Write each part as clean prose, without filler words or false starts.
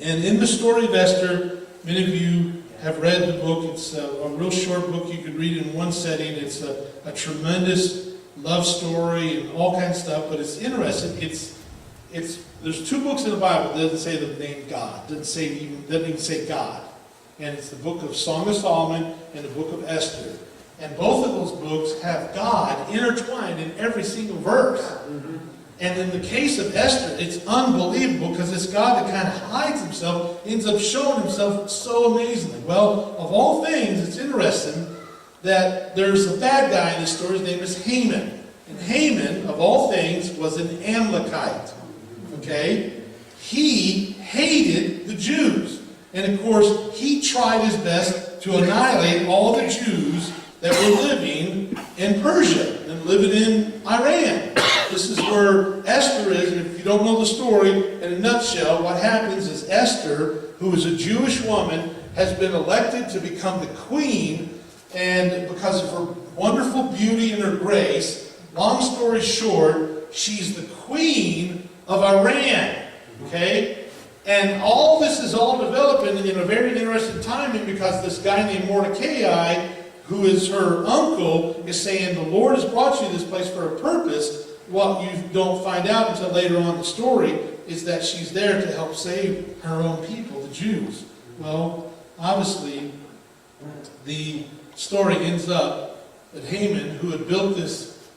And in the story of Esther, many of you have read the book. It's a real short book you could read in one setting. It's a tremendous love story and all kinds of stuff, but it's interesting. There's two books in the Bible that doesn't say the name God, doesn't even say God. And it's the book of Song of Solomon and the book of Esther. And both of those books have God intertwined in every single verse. Mm-hmm. And in the case of Esther, it's unbelievable because this God that kind of hides himself ends up showing himself so amazingly. Well, of all things, it's interesting that there's a bad guy in this story. His name is Haman. And Haman, of all things, was an Amalekite. Okay? He hated the Jews. And of course, he tried his best to annihilate all the Jews that were living in Persia and living in Iran. This is where Esther is, and if you don't know the story, in a nutshell, what happens is Esther, who is a Jewish woman, has been elected to become the queen, and because of her wonderful beauty and her grace, long story short, she's the queen of Iran. Okay? And all this is all developing in a very interesting timing because this guy named Mordecai, who is her uncle, is saying, the Lord has brought you to this place for a purpose. What you don't find out until later on in the story is that she's there to help save her own people, the Jews. Well, obviously, the story ends up that Haman, who had built this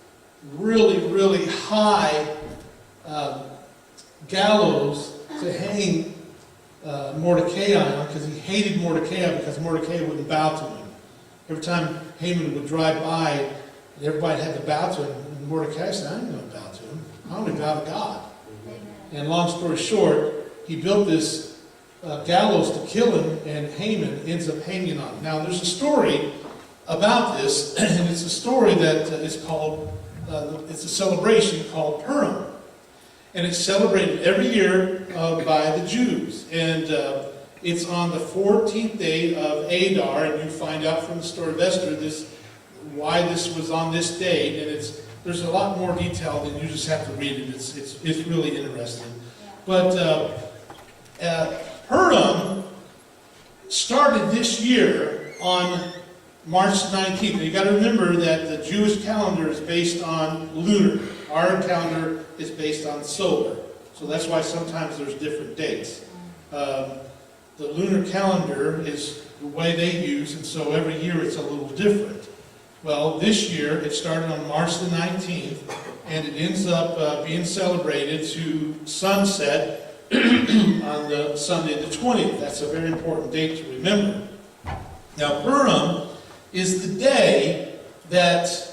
really, really high gallows to hang Mordecai on, because he hated Mordecai because Mordecai wouldn't bow to him. Every time Haman would drive by, everybody had to bow to him. And Mordecai said, I ain't going to bow to him. I only bow to God. And long story short, he built this gallows to kill him, and Haman ends up hanging on him. Now, there's a story about this, and it's a story that is called, it's a celebration called Purim. And it's celebrated every year by the Jews. And it's on the 14th day of Adar, and you find out from the story of Esther why this was on this date. And there's a lot more detail than you just have to read it. It's really interesting. But Purim started this year on March 19th. And you got to remember that the Jewish calendar is based on lunar. Our calendar is based on solar. So that's why sometimes there's different dates. The lunar calendar is the way they use, and so every year it's a little different. Well, this year it started on March the 19th, and it ends up being celebrated to sunset on the Sunday the 20th. That's a very important date to remember. Now, Purim is the day that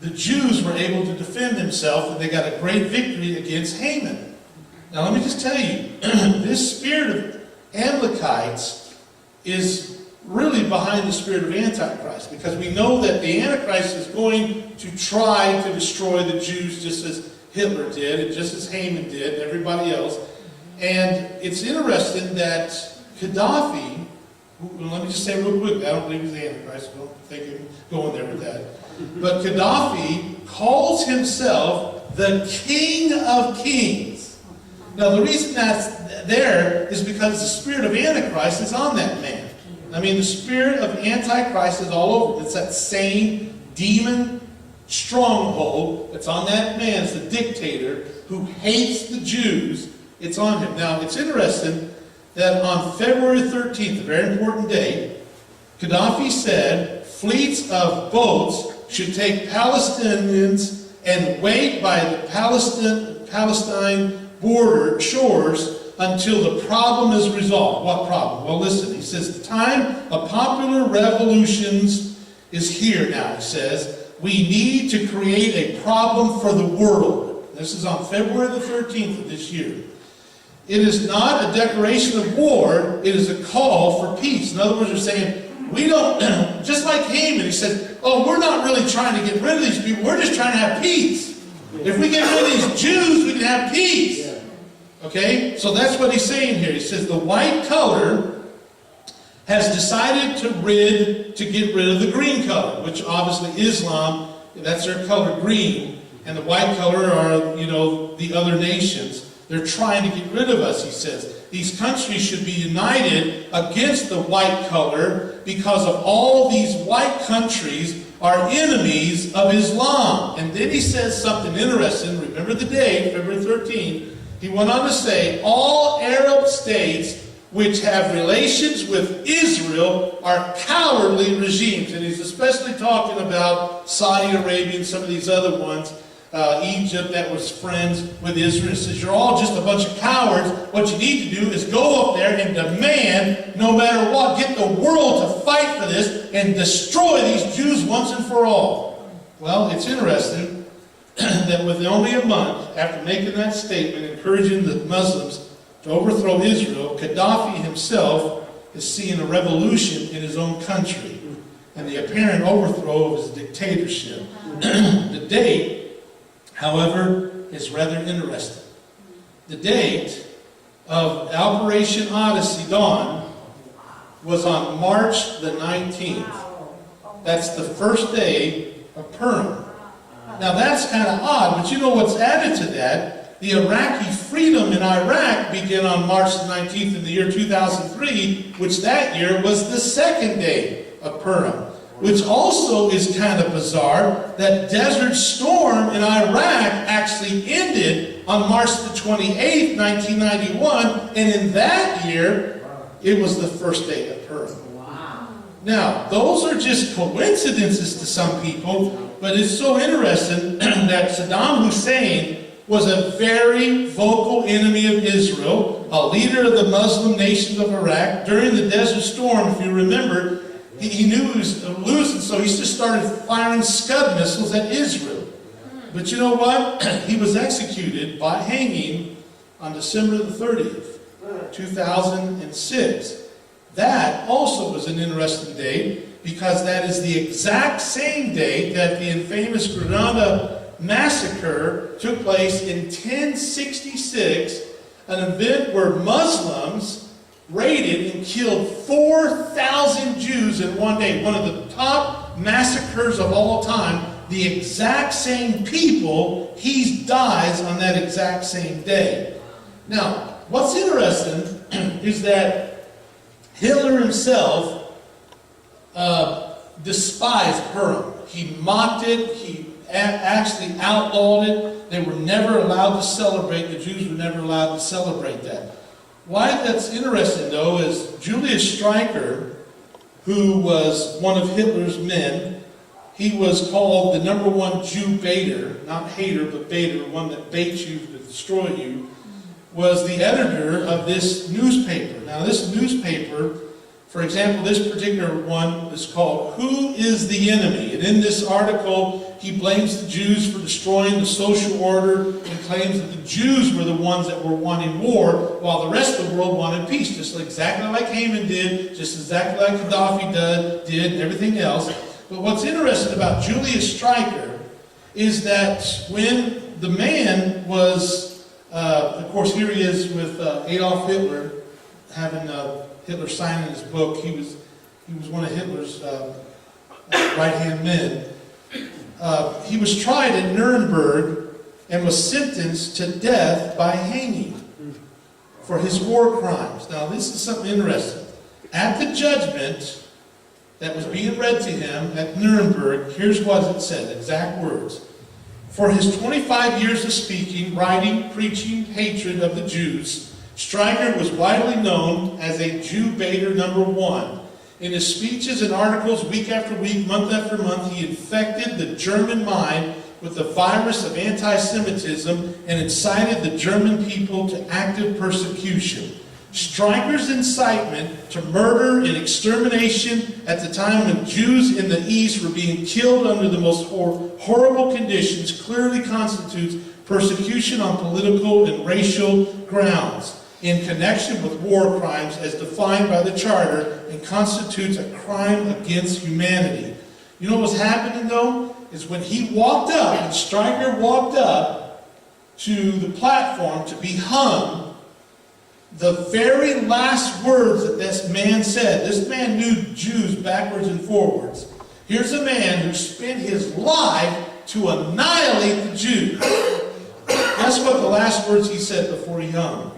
the Jews were able to defend themselves, and they got a great victory against Haman. Now, let me just tell you, this spirit of Amalekites is really behind the spirit of Antichrist, because we know that the Antichrist is going to try to destroy the Jews just as Hitler did, and just as Haman did, and everybody else. And it's interesting that Gaddafi, let me just say real quick, I don't believe he's the Antichrist, so don't think I'm going there with that. But Gaddafi calls himself the King of Kings. Now, the reason that's there is because the spirit of Antichrist is on that man. I mean, the spirit of Antichrist is all over. It's that same demon stronghold that's on that man. It's the dictator who hates the Jews. It's on him. Now, it's interesting that on February 13th, a very important day, Gaddafi said fleets of boats should take Palestinians and wait by the Palestine border shores until the problem is resolved. What problem? Well, listen, he says, the time of popular revolutions is here now, he says. We need to create a problem for the world. This is on February the 13th of this year. It is not a declaration of war, it is a call for peace. In other words, they're saying, we don't, just like Haman, he said, oh, we're not really trying to get rid of these people, we're just trying to have peace. If we get rid of these Jews, we can have peace. Okay? So that's what he's saying here. He says the white color has decided to get rid of the green color, which obviously Islam, that's their color, green. And the white color are, the other nations. They're trying to get rid of us, he says. these countries should be united against the white color because of all these white countries are enemies of Islam. And then he says something interesting. Remember the day, February 13th. He went on to say, all Arab states which have relations with Israel are cowardly regimes. And he's especially talking about Saudi Arabia and some of these other ones. Egypt that was friends with Israel. He says, you're all just a bunch of cowards. What you need to do is go up there and demand, no matter what, get the world to fight for this and destroy these Jews once and for all. Well, it's interesting that within only a month after making that statement, encouraging the Muslims to overthrow Israel, Gaddafi himself is seeing a revolution in his own country and the apparent overthrow of his dictatorship. The date, however, is rather interesting. The date of Operation Odyssey Dawn was on March the 19th. That's the first day of Purim. Now that's kind of odd, but you know what's added to that? The Iraqi freedom in Iraq began on March the 19th in the year 2003, which that year was the second day of Purim. Which also is kind of bizarre, that Desert Storm in Iraq actually ended on March the 28th, 1991, and in that year, it was the first day of Purim. Wow. Now, those are just coincidences to some people, but it's so interesting that Saddam Hussein was a very vocal enemy of Israel, a leader of the Muslim nations of Iraq. During the Desert Storm, if you remember, he knew he was losing, so he just started firing Scud missiles at Israel. But you know what? He was executed by hanging on December the 30th, 2006. That also was an interesting day because that is the exact same day that the infamous Grenada massacre took place in 1066, an event where Muslims raided and killed 4,000 Jews in one day. One of the top massacres of all time. The exact same people, he dies on that exact same day. Now, what's interesting is that Hitler himself despised Purim. He mocked it. He actually outlawed it. They were never allowed to celebrate. The Jews were never allowed to celebrate that. Why that's interesting, though, is Julius Streicher, who was one of Hitler's men, he was called the #1 Jew baiter, not hater, but baiter, one that baits you to destroy you, was the editor of this newspaper. Now, this newspaper, for example, this particular one is called Who is the Enemy? And in this article, he blames the Jews for destroying the social order and claims that the Jews were the ones that were wanting war while the rest of the world wanted peace, just exactly like Haman did, just exactly like Gaddafi did, and everything else. But what's interesting about Julius Streicher is that when the man was, of course, here he is with Adolf Hitler, having Hitler signing his book. He was one of Hitler's right-hand men. He was tried in Nuremberg and was sentenced to death by hanging for his war crimes. Now, this is something interesting. At the judgment that was being read to him at Nuremberg, here's what it said, exact words. For his 25 years of speaking, writing, preaching hatred of the Jews, Streicher was widely known as a Jew baiter #1. In his speeches and articles, week after week, month after month, he infected the German mind with the virus of anti-Semitism and incited the German people to active persecution. Streicher's incitement to murder and extermination at the time when Jews in the East were being killed under the most horrible conditions clearly constitutes persecution on political and racial grounds in connection with war crimes as defined by the Charter and constitutes a crime against humanity. You know what's happening, though? Is when he walked up, and Streicher walked up to the platform to be hung, the very last words that this man said, this man knew Jews backwards and forwards. Here's a man who spent his life to annihilate the Jews. Guess what the last words he said before he hung?